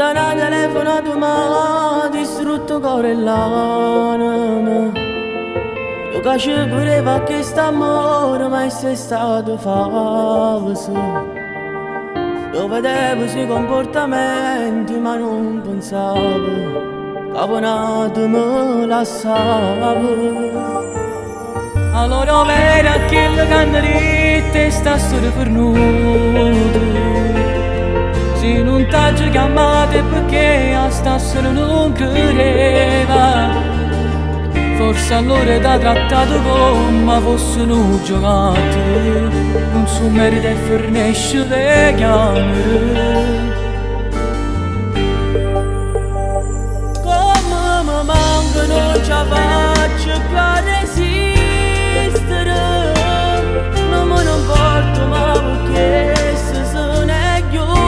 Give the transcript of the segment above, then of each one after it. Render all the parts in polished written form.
da una telefonato ma distrutto cuore e l'anima. Io che voleva che st'amore mai sia stato falso. Io vedevo i suoi comportamenti ma non pensavo che me lasciavo. Allora vera che la canderete sta storia per noi. Se non t'hai chiamato è perché a stasera non credeva. Forse allora t'ha trattato come fossero giocate. Non so merito e fornisce le chiamere. Come mi manca non ce la faccio più a resistere. Non me ne importa ma perché se ne chiude.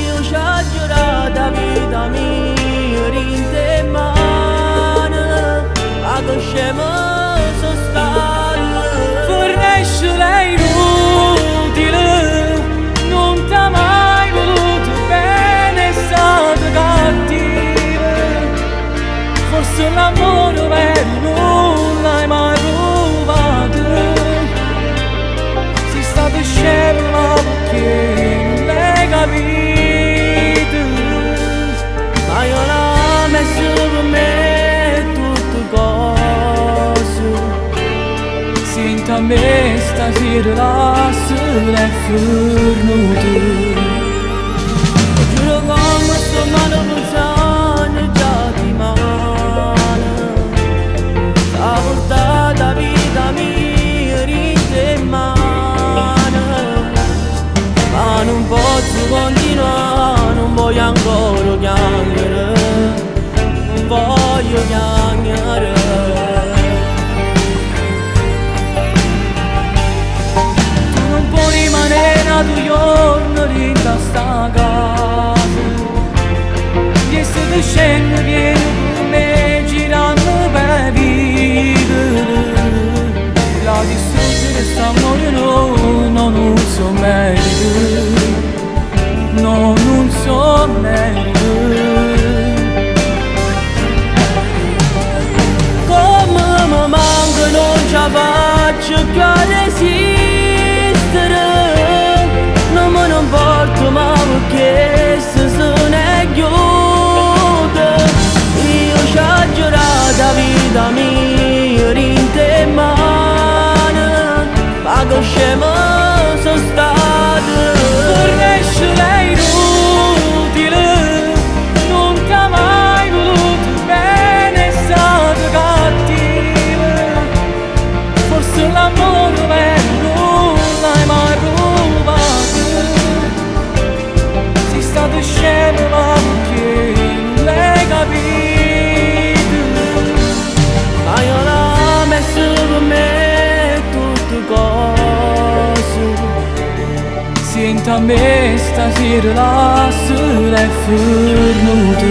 Io ci ho giurato la vita mia in te mani. Ma che scemo sono stato. Fornisce lei inutile. Non t'ha mai voluto bene, è stato cattivo. Forse l'amore vero non l'hai mai provato. Sei stato scemo ma perché non l'hai capito. Ma io l'ho messo per me tutte cose. Sento a me stasera la sera è fornuta. Giuro come sto male pensando già di male. La portata vita mia in te mani. Ma non posso continuare, non voglio ancora piangere. Non voglio piangere. Tu non puoi rimanere a 2 giorni in sta casa. E se ti scendi vieni con me girando per vivere. La distruggere st'amore no, non so meglio. No, non so meglio. Come mi manca non ce la faccio più a resistere. Non me ne importa ma perché se ne chiude. Io ci ho giurato la vita mia in te mani. Ma che scemo sono stato. Fornisce lei inutile. Non t'ha mai voluto bene, è stato cattivo. Forse l'amore vero non l'hai mai provato. Sei stato scemo ma perché non l'hai capito. Ma io l'ho messo per me tutte cose. Sento a me stasera la sera è fornuta.